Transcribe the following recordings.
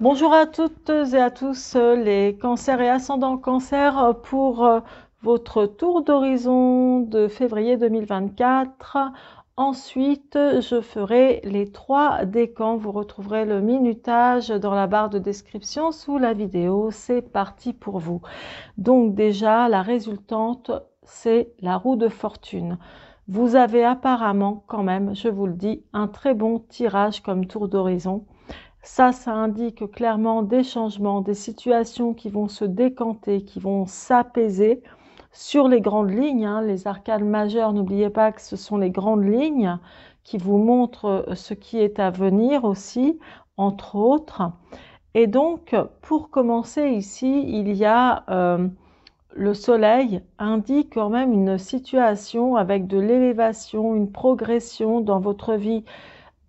Bonjour à toutes et à tous les cancers et ascendants cancer pour votre tour d'horizon de février 2024. Ensuite, je ferai les 3 décans. Vous retrouverez le minutage dans la barre de description sous la vidéo. C'est parti pour vous. Donc déjà, la résultante, c'est la roue de fortune. Vous avez apparemment quand même, je vous le dis, un très bon tirage comme tour d'horizon. Ça indique clairement des changements, des situations qui vont se décanter, qui vont s'apaiser sur les grandes lignes. Les arcanes majeures, n'oubliez pas que ce sont les grandes lignes qui vous montrent ce qui est à venir aussi, entre autres. Et donc, pour commencer ici, il y a le soleil indique quand même une situation avec de l'élévation, une progression dans votre vie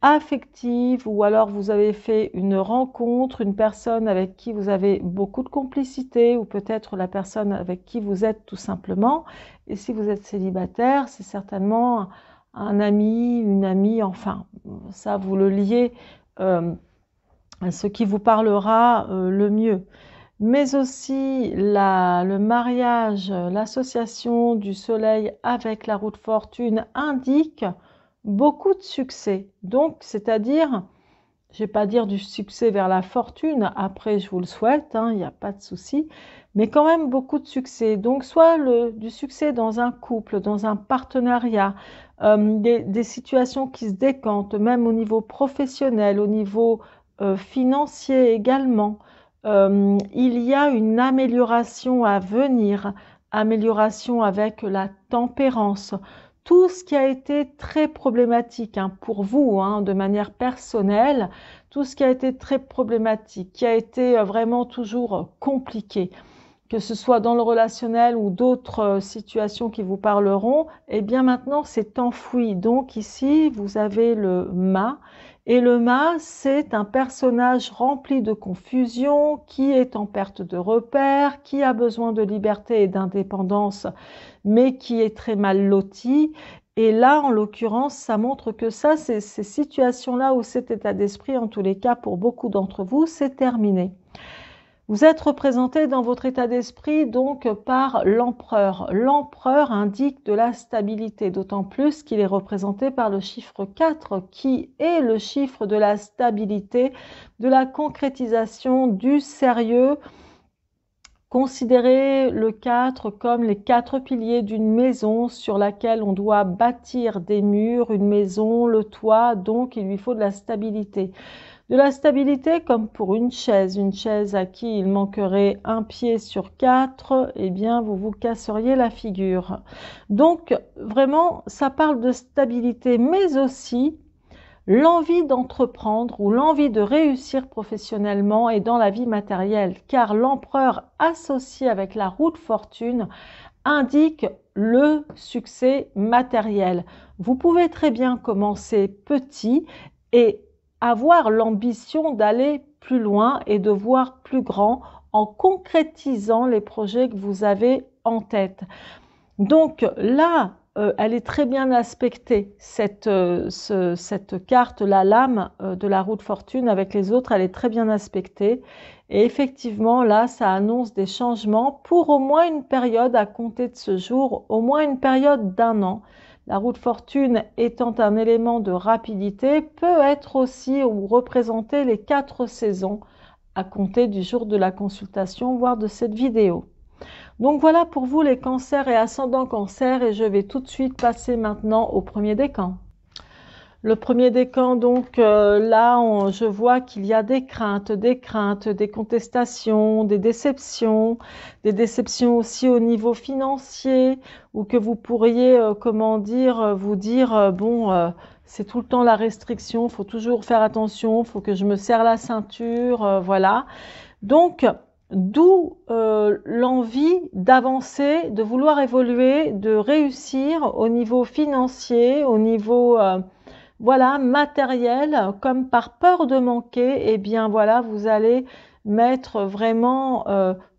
affective, ou alors vous avez fait une rencontre, une personne avec qui vous avez beaucoup de complicité, ou peut-être la personne avec qui vous êtes tout simplement. Et si vous êtes célibataire, c'est certainement un ami, une amie, enfin, ça vous le liez à ce qui vous parlera le mieux. Mais aussi le mariage, l'association du soleil avec la roue de fortune indique beaucoup de succès. Donc, c'est-à-dire, je ne vais pas dire du succès vers la fortune, après je vous le souhaite, il n'y a pas de souci, mais quand même beaucoup de succès. Donc, soit du succès dans un couple, dans un partenariat, des situations qui se décantent, même au niveau professionnel, au niveau financier également. Il y a une amélioration à venir, amélioration avec la tempérance. Tout ce qui a été très problématique pour vous, de manière personnelle, tout ce qui a été très problématique, qui a été vraiment toujours compliqué, que ce soit dans le relationnel ou d'autres situations qui vous parleront, eh bien maintenant c'est enfoui. Donc ici, vous avez le mât. Et le mât, c'est un personnage rempli de confusion, qui est en perte de repères, qui a besoin de liberté et d'indépendance, mais qui est très mal loti. Et là, en l'occurrence, ça montre que ça, ces situations-là ou cet état d'esprit, en tous les cas, pour beaucoup d'entre vous, c'est terminé. Vous êtes représenté dans votre état d'esprit donc par l'empereur. L'empereur indique de la stabilité, d'autant plus qu'il est représenté par le chiffre 4, qui est le chiffre de la stabilité, de la concrétisation, du sérieux. Considérez le 4 comme les 4 piliers d'une maison sur laquelle on doit bâtir des murs, une maison, le toit, donc il lui faut de la stabilité. De la stabilité comme pour une chaise à qui il manquerait un pied sur 4, eh bien vous vous casseriez la figure. Donc vraiment, ça parle de stabilité, mais aussi l'envie d'entreprendre ou l'envie de réussir professionnellement et dans la vie matérielle, car l'empereur associé avec la roue de fortune indique le succès matériel. Vous pouvez très bien commencer petit et avoir l'ambition d'aller plus loin et de voir plus grand en concrétisant les projets que vous avez en tête. Donc là, elle est très bien aspectée, cette carte, la lame de la roue de fortune avec les autres, elle est très bien aspectée. Et effectivement, là, ça annonce des changements pour au moins une période à compter de ce jour, au moins une période d'1 an. La roue de fortune étant un élément de rapidité, peut être aussi ou représenter les 4 saisons à compter du jour de la consultation, voire de cette vidéo. Donc voilà pour vous les cancers et ascendants cancer, et je vais tout de suite passer maintenant au premier décan. Le premier décan, donc là, je vois qu'il y a des craintes, des contestations, des déceptions aussi au niveau financier, ou que vous pourriez, comment dire, vous dire, bon, c'est tout le temps la restriction, il faut toujours faire attention, il faut que je me serre la ceinture, voilà. Donc, d'où l'envie d'avancer, de vouloir évoluer, de réussir au niveau financier, au niveau voilà, matériel, comme par peur de manquer, eh bien voilà, vous allez mettre vraiment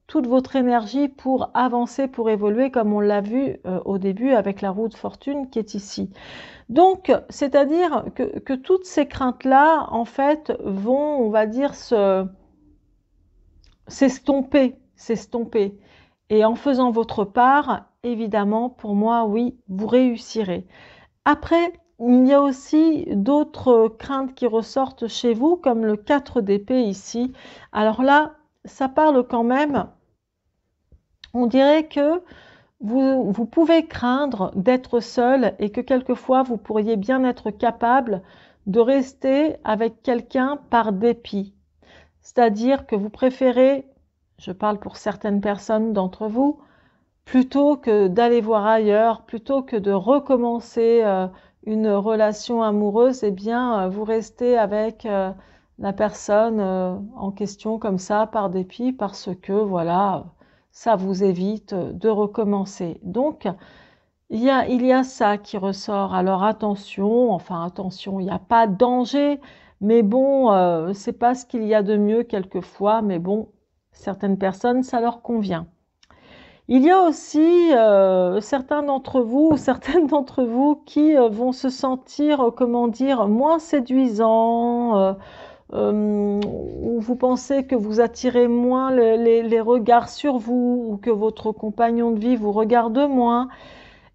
toute votre énergie pour avancer, pour évoluer, comme on l'a vu au début avec la roue de fortune qui est ici. Donc, c'est-à-dire que toutes ces craintes-là, en fait, vont, on va dire, s'estomper, s'estomper. Et en faisant votre part, évidemment, pour moi, oui, vous réussirez. Après, il y a aussi d'autres craintes qui ressortent chez vous, comme le 4 d'épée ici. Alors là, ça parle quand même, on dirait que vous pouvez craindre d'être seul et que quelquefois vous pourriez bien être capable de rester avec quelqu'un par dépit. C'est-à-dire que vous préférez, je parle pour certaines personnes d'entre vous, plutôt que d'aller voir ailleurs, plutôt que de recommencer une relation amoureuse, eh bien, vous restez avec la personne en question comme ça, par dépit, parce que, voilà, ça vous évite de recommencer. Donc, il y a ça qui ressort. Alors, attention, enfin, attention, il n'y a pas de danger, mais bon, c'est pas ce qu'il y a de mieux quelquefois, mais bon, certaines personnes, ça leur convient. Il y a aussi certains d'entre vous, certaines d'entre vous qui vont se sentir, comment dire, moins séduisants, ou vous pensez que vous attirez moins les regards sur vous, ou que votre compagnon de vie vous regarde moins.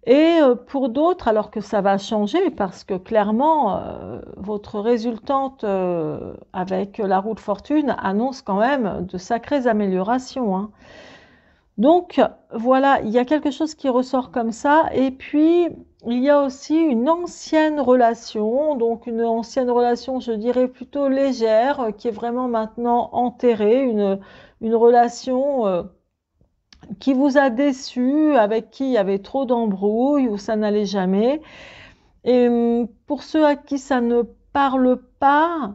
Et pour d'autres, alors que ça va changer, parce que clairement, votre résultante avec la roue de fortune annonce quand même de sacrées améliorations, hein. Donc voilà, il y a quelque chose qui ressort comme ça. Et puis, il y a aussi une ancienne relation, donc une ancienne relation, je dirais plutôt légère, qui est vraiment maintenant enterrée, une relation qui vous a déçu, avec qui il y avait trop d'embrouilles, où ça n'allait jamais. Et pour ceux à qui ça ne parle pas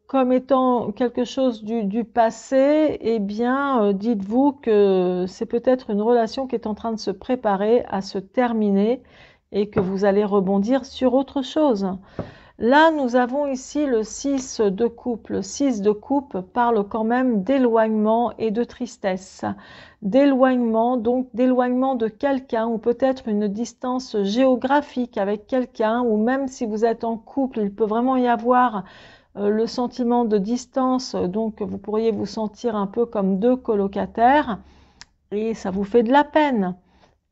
comme étant quelque chose du passé, eh bien, dites-vous que c'est peut-être une relation qui est en train de se préparer à se terminer et que vous allez rebondir sur autre chose. Là, nous avons ici le 6 de coupe. Le 6 de coupe parle quand même d'éloignement et de tristesse. D'éloignement, donc d'éloignement de quelqu'un ou peut-être une distance géographique avec quelqu'un, ou même si vous êtes en couple, il peut vraiment y avoir le sentiment de distance, donc vous pourriez vous sentir un peu comme deux colocataires et ça vous fait de la peine.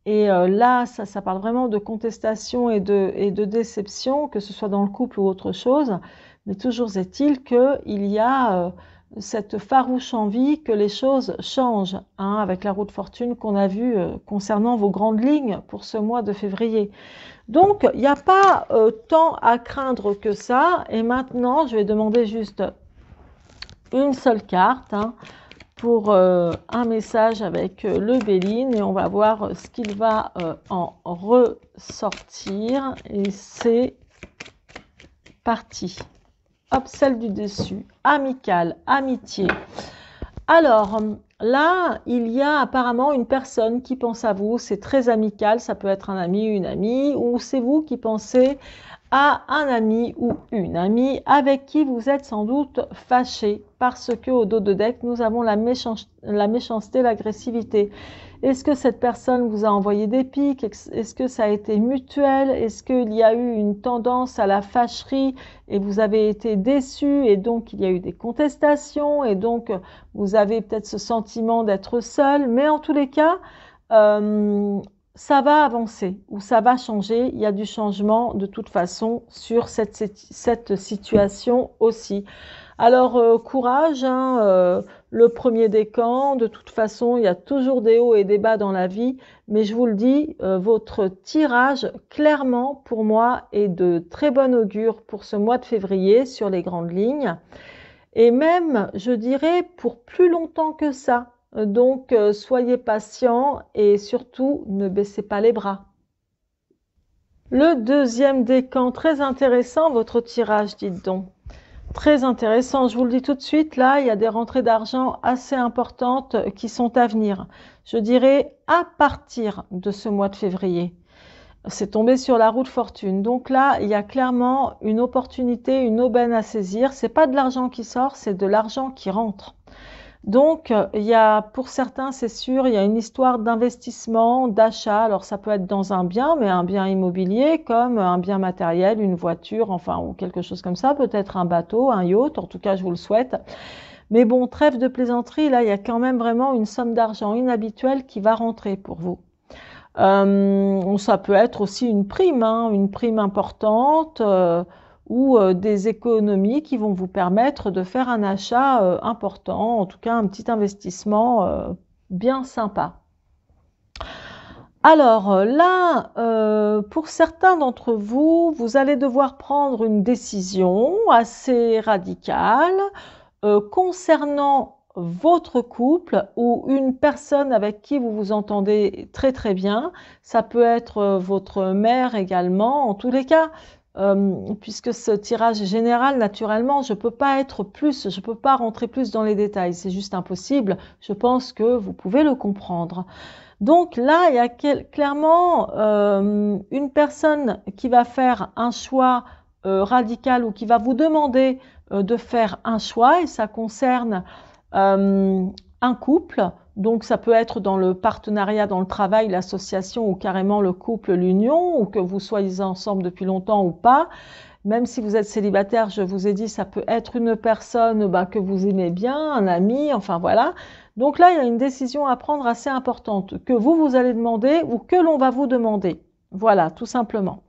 Et là, ça parle vraiment de contestation et de déception, que ce soit dans le couple ou autre chose. Mais toujours est-il qu'il y a cette farouche envie que les choses changent, hein, avec la roue de fortune qu'on a vue concernant vos grandes lignes pour ce mois de février. Donc, il n'y a pas tant à craindre que ça. Et maintenant, je vais demander juste une seule carte, hein, pour un message avec le Béline et on va voir ce qu'il va en ressortir. Et c'est parti. Hop, celle du dessus. Amical, amitié. Alors, là, il y a apparemment une personne qui pense à vous. C'est très amical. Ça peut être un ami, une amie, ou c'est vous qui pensez à un ami ou une amie avec qui vous êtes sans doute fâché parce que au dos de deck, nous avons la méchanceté, l'agressivité. Est-ce que cette personne vous a envoyé des piques? Est-ce que ça a été mutuel? Est-ce qu'il y a eu une tendance à la fâcherie et vous avez été déçu et donc il y a eu des contestations et donc vous avez peut-être ce sentiment d'être seul? Mais en tous les cas, ça va avancer ou ça va changer. Il y a du changement de toute façon sur cette situation aussi. Alors, courage, hein, le premier décan. De toute façon, il y a toujours des hauts et des bas dans la vie. Mais je vous le dis, votre tirage, clairement, pour moi, est de très bon augure pour ce mois de février sur les grandes lignes. Et même, je dirais, pour plus longtemps que ça. Donc, soyez patient et surtout, ne baissez pas les bras. Le deuxième décan, très intéressant, votre tirage, dites donc. Très intéressant, je vous le dis tout de suite, là, il y a des rentrées d'argent assez importantes qui sont à venir. Je dirais à partir de ce mois de février. C'est tombé sur la roue de fortune. Donc là, il y a clairement une opportunité, une aubaine à saisir. C'est pas de l'argent qui sort, c'est de l'argent qui rentre. Donc, il y a, pour certains, c'est sûr, il y a une histoire d'investissement, d'achat. Alors, ça peut être dans un bien, mais un bien immobilier, comme un bien matériel, une voiture, enfin, ou quelque chose comme ça, peut-être un bateau, un yacht, en tout cas, je vous le souhaite. Mais bon, trêve de plaisanterie, là, il y a quand même vraiment une somme d'argent inhabituelle qui va rentrer pour vous. Ça peut être aussi une prime importante ou des économies qui vont vous permettre de faire un achat important, en tout cas un petit investissement bien sympa. Alors là, pour certains d'entre vous, vous allez devoir prendre une décision assez radicale concernant votre couple ou une personne avec qui vous vous entendez très très bien. Ça peut être votre mère également. En tous les cas, puisque ce tirage est général, naturellement, je peux pas rentrer plus dans les détails. C'est juste impossible. Je pense que vous pouvez le comprendre. Donc là, il y a clairement une personne qui va faire un choix radical ou qui va vous demander de faire un choix et ça concerne un couple. Donc ça peut être dans le partenariat, dans le travail, l'association ou carrément le couple, l'union, ou que vous soyez ensemble depuis longtemps ou pas. Même si vous êtes célibataire, je vous ai dit, ça peut être une personne que vous aimez bien, un ami, enfin voilà. Donc là, il y a une décision à prendre assez importante que vous allez demander ou que l'on va vous demander. Voilà, tout simplement.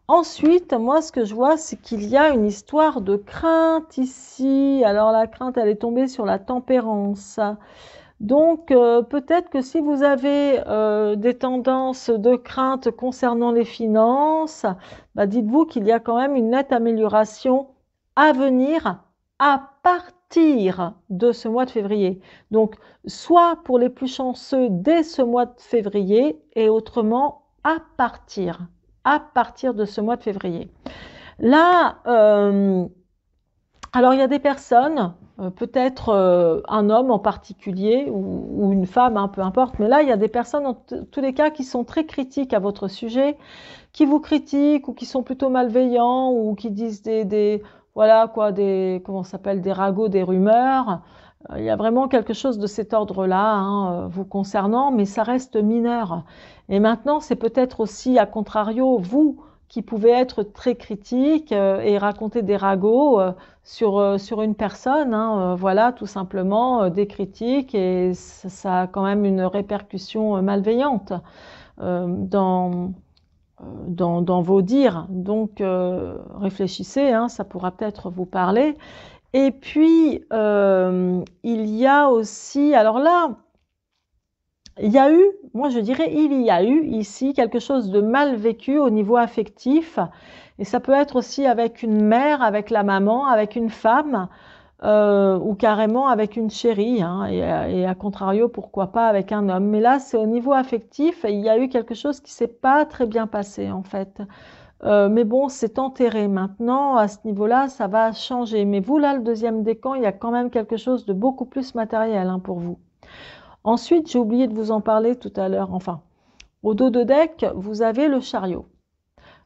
Ensuite, moi, ce que je vois, c'est qu'il y a une histoire de crainte ici. Alors la crainte, elle est tombée sur la tempérance. Donc, peut-être que si vous avez des tendances de crainte concernant les finances, dites-vous qu'il y a quand même une nette amélioration à venir à partir de ce mois de février. Donc, soit pour les plus chanceux dès ce mois de février et autrement à partir de ce mois de février. Là, alors il y a des personnes, peut-être un homme en particulier ou une femme, peu importe, mais là il y a des personnes en tous les cas qui sont très critiques à votre sujet, qui vous critiquent ou qui sont plutôt malveillants ou qui disent voilà quoi, comment ça s'appelle, des ragots, des rumeurs. Il y a vraiment quelque chose de cet ordre-là vous concernant, mais ça reste mineur. Et maintenant, c'est peut-être aussi, à contrario, vous qui pouvez être très critique et raconter des ragots sur une personne, voilà, tout simplement des critiques et ça a quand même une répercussion malveillante dans vos dires. Donc, réfléchissez, ça pourra peut-être vous parler. Et puis, il y a aussi, alors là, il y a eu, moi je dirais, il y a eu ici quelque chose de mal vécu au niveau affectif. Et ça peut être aussi avec une mère, avec la maman, avec une femme ou carrément avec une chérie. Et à contrario, pourquoi pas avec un homme. Mais là, c'est au niveau affectif et il y a eu quelque chose qui s'est pas très bien passé en fait. Mais bon, c'est enterré maintenant. À ce niveau-là, ça va changer. Mais vous, là, le deuxième décan, il y a quand même quelque chose de beaucoup plus matériel pour vous. Ensuite, j'ai oublié de vous en parler tout à l'heure. Enfin, au dos de deck, vous avez le chariot.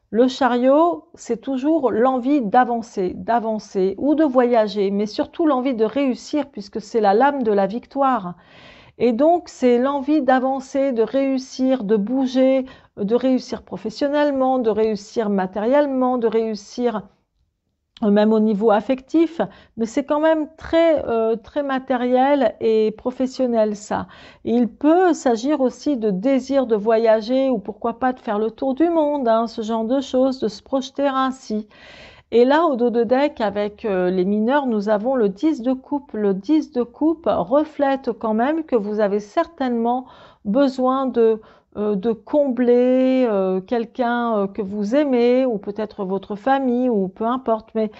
Le chariot, c'est toujours l'envie d'avancer ou de voyager, mais surtout l'envie de réussir puisque c'est la lame de la victoire. Et donc, c'est l'envie d'avancer, de réussir, de bouger, de réussir professionnellement, de réussir matériellement, de réussir même au niveau affectif, mais c'est quand même très matériel et professionnel ça. Et il peut s'agir aussi de désir de voyager ou pourquoi pas de faire le tour du monde, ce genre de choses, de se projeter ainsi. Et là, au dos de deck, avec les mineurs, nous avons le 10 de coupe. Le 10 de coupe reflète quand même que vous avez certainement besoin de combler quelqu'un que vous aimez ou peut-être votre famille ou peu importe. Mais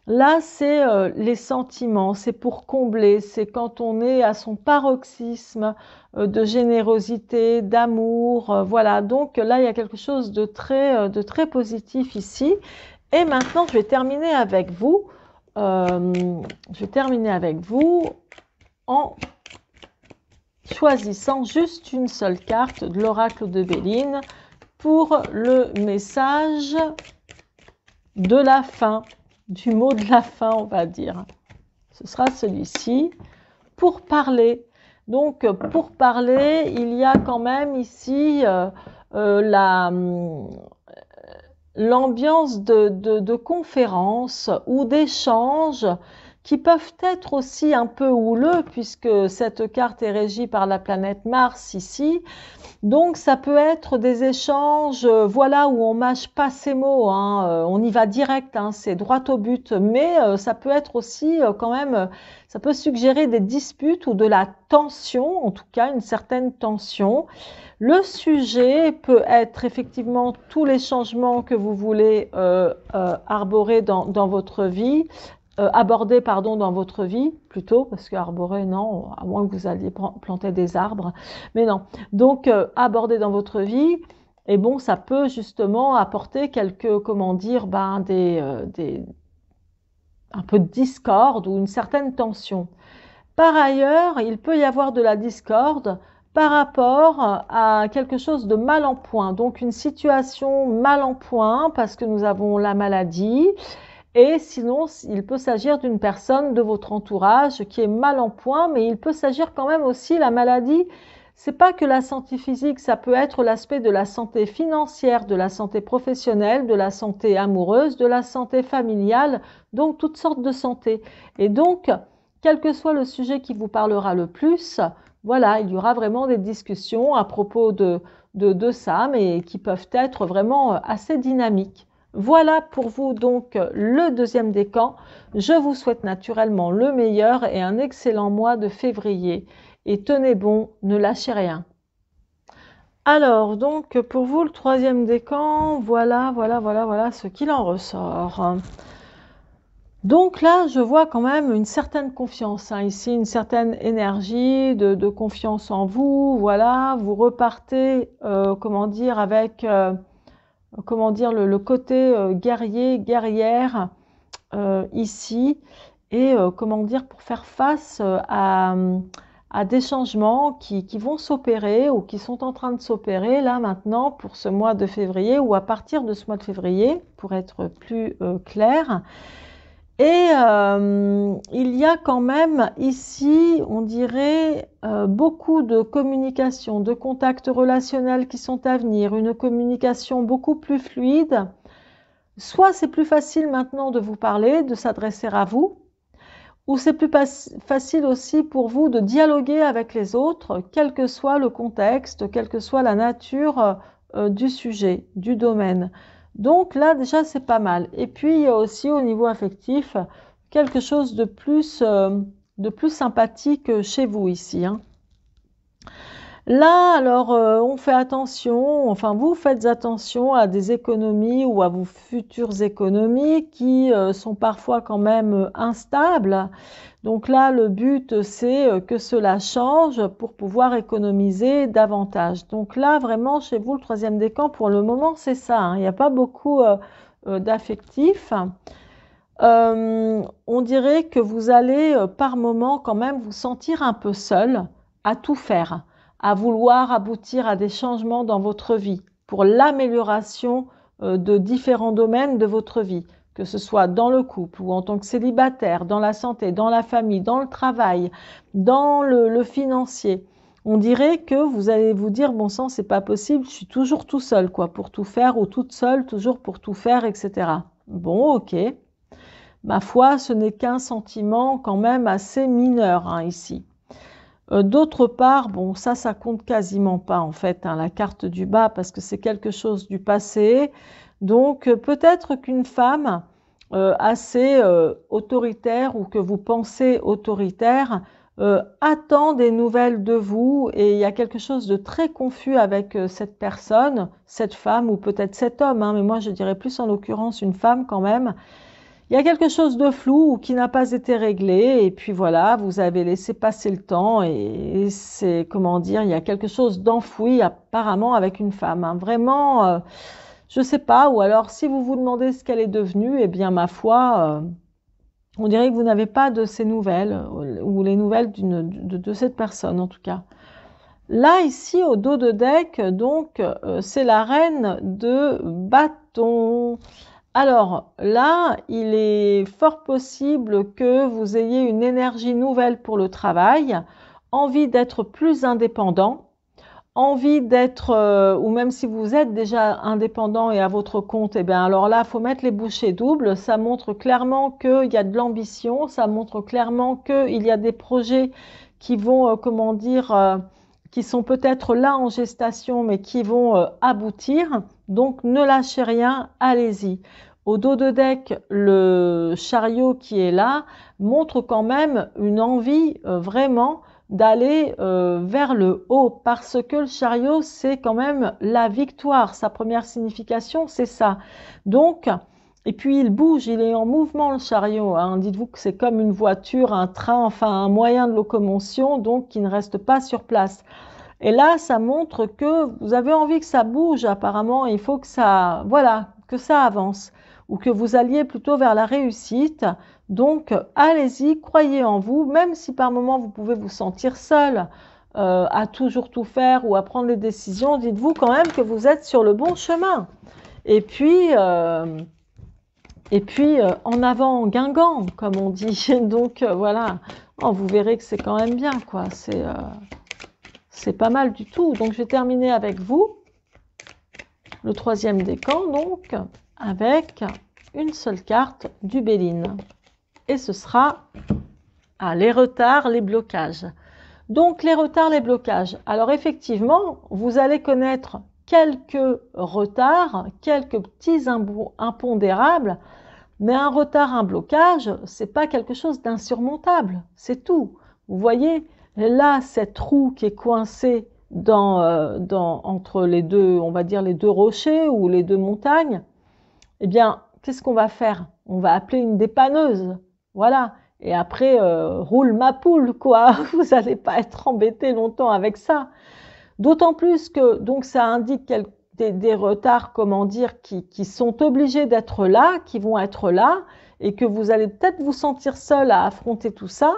là, c'est les sentiments, c'est pour combler, c'est quand on est à son paroxysme de générosité, d'amour. Voilà, donc là, il y a quelque chose de très positif ici. Et maintenant, je vais terminer avec vous. En choisissant juste une seule carte de l'oracle de Béline pour le message de la fin, du mot de la fin, on va dire. Ce sera celui-ci. Pour parler. Donc, pour parler, il y a quand même ici l'ambiance de conférence ou d'échange qui peuvent être aussi un peu houleux, puisque cette carte est régie par la planète Mars ici. Donc, ça peut être des échanges, voilà, où on mâche pas ses mots, hein, on y va direct, hein, c'est droit au but. Mais ça peut être aussi quand même, ça peut suggérer des disputes ou de la tension, en tout cas une certaine tension. Le sujet peut être effectivement tous les changements que vous voulez arborer dans votre vie, aborder pardon, dans votre vie plutôt, parce que arborer non, à moins que vous alliez planter des arbres, mais non. Donc aborder dans votre vie, et bon, ça peut justement apporter quelques, comment dire, un peu de discorde ou une certaine tension. Par ailleurs, il peut y avoir de la discorde par rapport à quelque chose de mal en point, donc une situation mal en point parce que nous avons la maladie, et sinon il peut s'agir d'une personne de votre entourage qui est mal en point, mais il peut s'agir quand même aussi, la maladie, c'est pas que la santé physique, ça peut être l'aspect de la santé financière, de la santé professionnelle, de la santé amoureuse, de la santé familiale, donc toutes sortes de santé. Et donc, quel que soit le sujet qui vous parlera le plus, voilà, il y aura vraiment des discussions à propos de ça, mais qui peuvent être vraiment assez dynamiques. Voilà pour vous donc le deuxième décan. Je vous souhaite naturellement le meilleur et un excellent mois de février. Et tenez bon, ne lâchez rien. Alors, donc, pour vous, le troisième décan, voilà ce qu'il en ressort. Donc là, je vois quand même une certaine confiance, hein, ici, une certaine énergie de confiance en vous. Voilà, vous repartez, comment dire, avec, comment dire, le côté guerrier, guerrière, ici, et comment dire, pour faire face à des changements qui vont s'opérer ou qui sont en train de s'opérer là maintenant pour ce mois de février ou à partir de ce mois de février, pour être plus clair. Et il y a quand même ici, on dirait, beaucoup de communication, de contacts relationnels qui sont à venir, une communication beaucoup plus fluide. Soit c'est plus facile maintenant de vous parler, de s'adresser à vous, ou c'est plus facile aussi pour vous de dialoguer avec les autres, quel que soit le contexte, quelle que soit la nature du sujet, du domaine. Donc là, déjà, c'est pas mal. Et puis, il y a aussi au niveau affectif quelque chose de plus sympathique chez vous ici, hein. Là, alors, on fait attention, enfin, vous faites attention à des économies ou à vos futures économies qui sont parfois quand même instables. Donc là, le but, c'est que cela change pour pouvoir économiser davantage. Donc là, vraiment, chez vous, le troisième décan, pour le moment, c'est ça, hein. Il n'y a pas beaucoup d'affectifs. On dirait que vous allez par moment quand même vous sentir un peu seul à tout faire, à vouloir aboutir à des changements dans votre vie pour l'amélioration de différents domaines de votre vie, que ce soit dans le couple ou en tant que célibataire, dans la santé, dans la famille, dans le travail, dans le financier. On dirait que vous allez vous dire, bon sang, c'est pas possible, je suis toujours tout seul, quoi, pour tout faire, ou toute seule, toujours pour tout faire, etc. Bon, ok. Ma foi, ce n'est qu'un sentiment quand même assez mineur, hein, ici. D'autre part, bon, ça compte quasiment pas en fait, hein, la carte du bas, parce que c'est quelque chose du passé. Donc peut-être qu'une femme assez autoritaire ou que vous pensez autoritaire attend des nouvelles de vous, et il y a quelque chose de très confus avec cette personne, cette femme ou peut-être cet homme, hein, mais moi je dirais plus en l'occurrence une femme quand même. Il y a quelque chose de flou ou qui n'a pas été réglé, et puis voilà, vous avez laissé passer le temps, et c'est, comment dire, il y a quelque chose d'enfoui apparemment avec une femme, hein. Vraiment, je sais pas, ou alors si vous vous demandez ce qu'elle est devenue, eh bien ma foi, on dirait que vous n'avez pas de ces nouvelles, ou les nouvelles de cette personne en tout cas. Là, ici, au dos de deck, donc, c'est la reine de bâton. Alors là, il est fort possible que vous ayez une énergie nouvelle pour le travail, envie d'être plus indépendant, envie d'être, ou même si vous êtes déjà indépendant et à votre compte, eh bien alors là, il faut mettre les bouchées doubles. Ça montre clairement qu'il y a de l'ambition, ça montre clairement qu'il y a des projets qui vont, comment dire, qui sont peut-être là en gestation, mais qui vont aboutir. Donc ne lâchez rien, allez-y. Au dos de deck, le chariot qui est là montre quand même une envie vraiment d'aller vers le haut, parce que le chariot, c'est quand même la victoire. Sa première signification, c'est ça. Donc, et puis il bouge, il est en mouvement, le chariot, hein. Dites-vous que c'est comme une voiture, un train, enfin un moyen de locomotion, donc qui ne reste pas sur place. Et là, ça montre que vous avez envie que ça bouge apparemment, il faut que ça, voilà, que ça avance, ou que vous alliez plutôt vers la réussite. Donc, allez-y, croyez en vous, même si par moments vous pouvez vous sentir seul à toujours tout faire ou à prendre les décisions, dites-vous quand même que vous êtes sur le bon chemin. Et puis en avant Guingamp, comme on dit. Donc, voilà, oh, vous verrez que c'est quand même bien, quoi. C'est pas mal du tout. Donc, je vais terminer avec vous, le troisième décan, donc, avec une seule carte du Béline. Et ce sera les retards, les blocages. Donc, les retards, les blocages. Alors, effectivement, vous allez connaître quelques retards, quelques petits impondérables, mais un retard, un blocage, c'est pas quelque chose d'insurmontable. C'est tout. Vous voyez, là, cette roue qui est coincée entre les deux, on va dire les deux rochers ou les deux montagnes, eh bien, qu'est-ce qu'on va faire? On va appeler une dépanneuse. Voilà. Et après, roule ma poule, quoi. Vous n'allez pas être embêté longtemps avec ça. D'autant plus que donc ça indique des retards, comment dire, qui sont obligés d'être là, qui vont être là, et que vous allez peut-être vous sentir seul à affronter tout ça.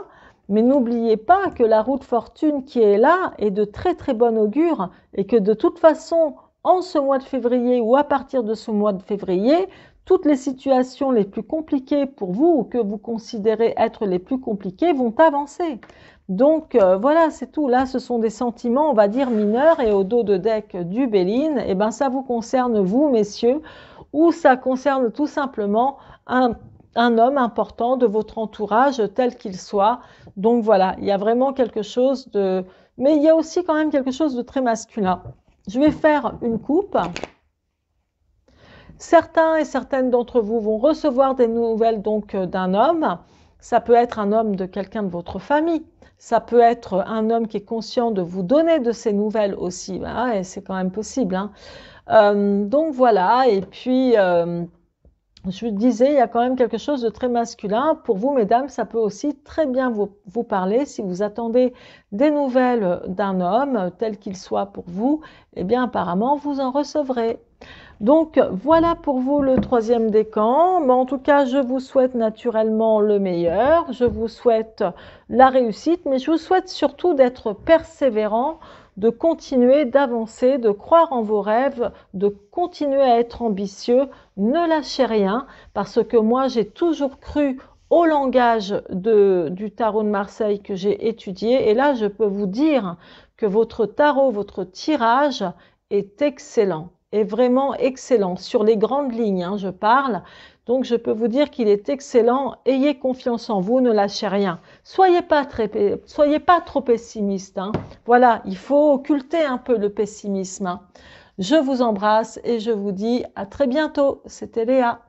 Mais n'oubliez pas que la roue de fortune qui est là est de très très bon augure, et que de toute façon, en ce mois de février ou à partir de ce mois de février, toutes les situations les plus compliquées pour vous ou que vous considérez être les plus compliquées vont avancer. Donc voilà, c'est tout. Là, ce sont des sentiments, on va dire, mineurs. Et au dos de deck du Béline, eh ben, ça vous concerne, vous, messieurs, ou ça concerne tout simplement un homme important de votre entourage, tel qu'il soit. Donc voilà, il y a vraiment quelque chose de... Mais il y a aussi quand même quelque chose de très masculin. Je vais faire une coupe. Certains et certaines d'entre vous vont recevoir des nouvelles donc d'un homme. Ça peut être un homme de quelqu'un de votre famille. Ça peut être un homme qui est conscient de vous donner de ces nouvelles aussi. Ben, c'est quand même possible, hein. Donc voilà, et puis je vous disais, il y a quand même quelque chose de très masculin. Pour vous, mesdames, ça peut aussi très bien vous parler. Si vous attendez des nouvelles d'un homme, tel qu'il soit pour vous, eh bien apparemment, vous en recevrez. Donc voilà pour vous le troisième décan. Mais en tout cas, je vous souhaite naturellement le meilleur. Je vous souhaite la réussite, mais je vous souhaite surtout d'être persévérant, de continuer d'avancer, de croire en vos rêves, de continuer à être ambitieux. Ne lâchez rien, parce que moi, j'ai toujours cru au langage du tarot de Marseille que j'ai étudié. Et là, je peux vous dire que votre tarot, votre tirage est excellent. Est vraiment excellent. Sur les grandes lignes, hein, je parle. Donc, je peux vous dire qu'il est excellent. Ayez confiance en vous, ne lâchez rien. Soyez pas trop pessimiste, hein. Voilà, il faut occulter un peu le pessimisme, hein. Je vous embrasse et je vous dis à très bientôt. C'était Léa.